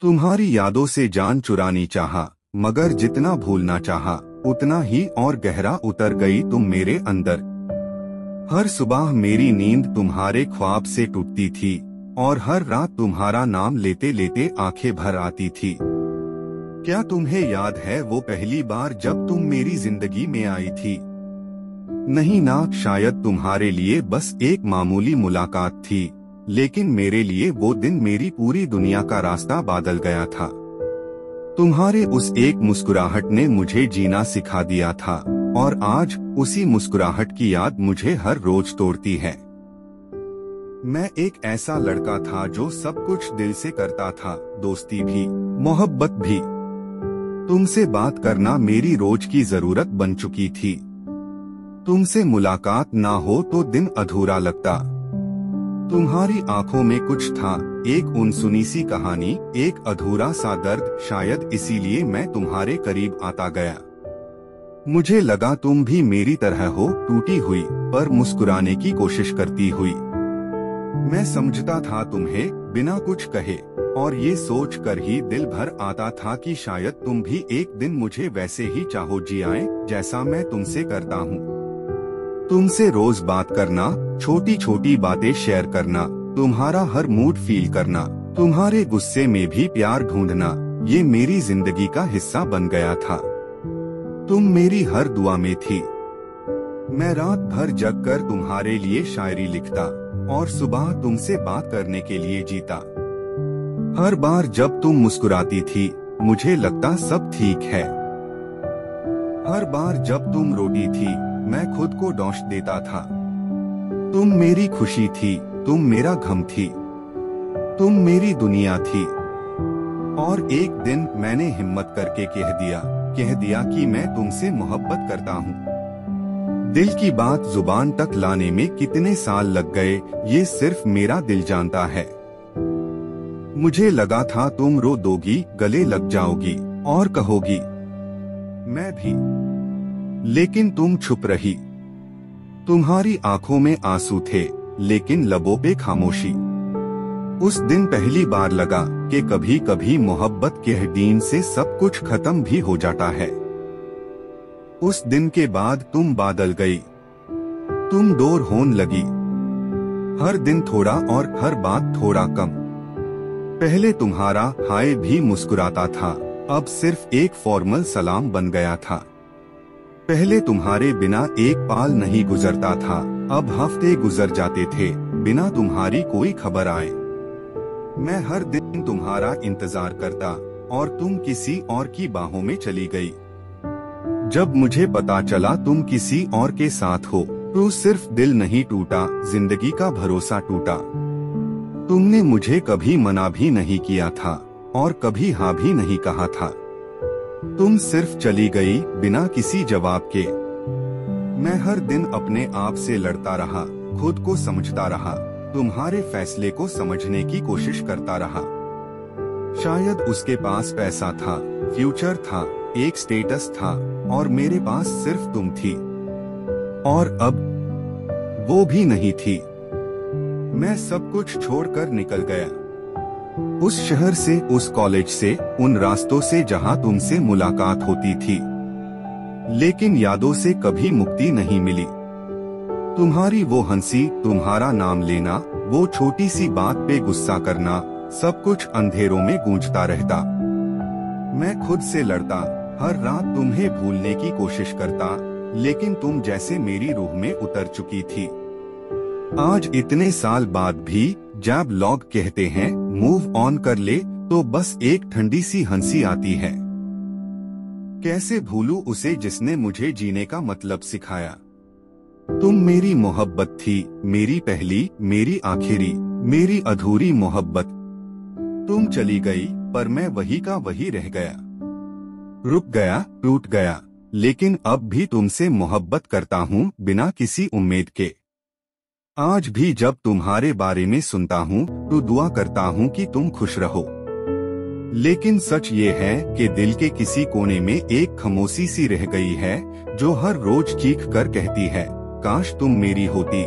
तुम्हारी यादों से जान चुरानी चाहा, मगर जितना भूलना चाहा उतना ही और गहरा उतर गई तुम मेरे अंदर। हर सुबह मेरी नींद तुम्हारे ख्वाब से टूटती थी और हर रात तुम्हारा नाम लेते लेते आंखें भर आती थी। क्या तुम्हें याद है वो पहली बार जब तुम मेरी जिंदगी में आई थी? नहीं ना, शायद तुम्हारे लिए बस एक मामूली मुलाकात थी, लेकिन मेरे लिए वो दिन मेरी पूरी दुनिया का रास्ता बदल गया था। तुम्हारे उस एक मुस्कुराहट ने मुझे जीना सिखा दिया था और आज उसी मुस्कुराहट की याद मुझे हर रोज तोड़ती है। मैं एक ऐसा लड़का था जो सब कुछ दिल से करता था, दोस्ती भी, मोहब्बत भी। तुमसे बात करना मेरी रोज की जरूरत बन चुकी थी। तुमसे मुलाकात ना हो तो दिन अधूरा लगता। तुम्हारी आंखों में कुछ था, एक अनसुनी सी कहानी, एक अधूरा सा दर्द। शायद इसीलिए मैं तुम्हारे करीब आता गया। मुझे लगा तुम भी मेरी तरह हो, टूटी हुई पर मुस्कुराने की कोशिश करती हुई। मैं समझता था तुम्हें बिना कुछ कहे, और ये सोच कर ही दिल भर आता था कि शायद तुम भी एक दिन मुझे वैसे ही चाहो जियाए जैसा मैं तुमसे करता हूँ। तुमसे रोज बात करना, छोटी छोटी बातें शेयर करना, तुम्हारा हर मूड फील करना, तुम्हारे गुस्से में भी प्यार ढूंढना, ये मेरी जिंदगी का हिस्सा बन गया था। तुम मेरी हर दुआ में थी। मैं रात भर जग कर तुम्हारे लिए शायरी लिखता और सुबह तुमसे बात करने के लिए जीता। हर बार जब तुम मुस्कुराती थी मुझे लगता सब ठीक है। हर बार जब तुम रोती थी मैं खुद को दोष देता था। तुम मेरी खुशी थी, तुम मेरा गम थी, तुम मेरी दुनिया थी। और एक दिन मैंने हिम्मत करके कह दिया कि मैं तुमसे मोहब्बत करता हूँ। दिल की बात जुबान तक लाने में कितने साल लग गए ये सिर्फ मेरा दिल जानता है। मुझे लगा था तुम रो दोगी, गले लग जाओगी और कहोगी मैं भी, लेकिन तुम छुप रही। तुम्हारी आंखों में आंसू थे लेकिन लबों पे खामोशी। उस दिन पहली बार लगा कि कभी कभी मोहब्बत के दिन से सब कुछ खत्म भी हो जाता है। उस दिन के बाद तुम बदल गई, तुम दूर होने लगी, हर दिन थोड़ा और हर बात थोड़ा कम। पहले तुम्हारा हाय भी मुस्कुराता था, अब सिर्फ एक फॉर्मल सलाम बन गया था। पहले तुम्हारे बिना एक पल नहीं गुजरता था, अब हफ्ते गुजर जाते थे बिना तुम्हारी कोई खबर आए। मैं हर दिन तुम्हारा इंतजार करता और तुम किसी और की बाहों में चली गई। जब मुझे पता चला तुम किसी और के साथ हो तो सिर्फ दिल नहीं टूटा, जिंदगी का भरोसा टूटा। तुमने मुझे कभी मना भी नहीं किया था और कभी हाँ भी नहीं कहा था। तुम सिर्फ चली गई बिना किसी जवाब के। मैं हर दिन अपने आप से लड़ता रहा, खुद को समझता रहा, तुम्हारे फैसले को समझने की कोशिश करता रहा। शायद उसके पास पैसा था, फ्यूचर था, एक स्टेटस था और मेरे पास सिर्फ तुम थी। और अब वो भी नहीं थी। मैं सब कुछ छोड़कर निकल गया, उस शहर से, उस कॉलेज से, उन रास्तों से जहां तुमसे मुलाकात होती थी, लेकिन यादों से कभी मुक्ति नहीं मिली। तुम्हारी वो हंसी, तुम्हारा नाम लेना, वो छोटी सी बात पे गुस्सा करना, सब कुछ अंधेरों में गूंजता रहता। मैं खुद से लड़ता, हर रात तुम्हें भूलने की कोशिश करता, लेकिन तुम जैसे मेरी रूह में उतर चुकी थी। आज इतने साल बाद भी जब लोग कहते हैं मूव ऑन कर ले तो बस एक ठंडी सी हंसी आती है। कैसे भूलूं उसे जिसने मुझे जीने का मतलब सिखाया। तुम मेरी मोहब्बत थी, मेरी पहली, मेरी आखिरी, मेरी अधूरी मोहब्बत। तुम चली गई पर मैं वही का वही रह गया, रुक गया, टूट गया, लेकिन अब भी तुमसे मोहब्बत करता हूँ बिना किसी उम्मीद के। आज भी जब तुम्हारे बारे में सुनता हूँ तो दुआ करता हूँ कि तुम खुश रहो। लेकिन सच ये है कि दिल के किसी कोने में एक खामोशी सी रह गई है जो हर रोज चीख कर कहती है काश तुम मेरी होती।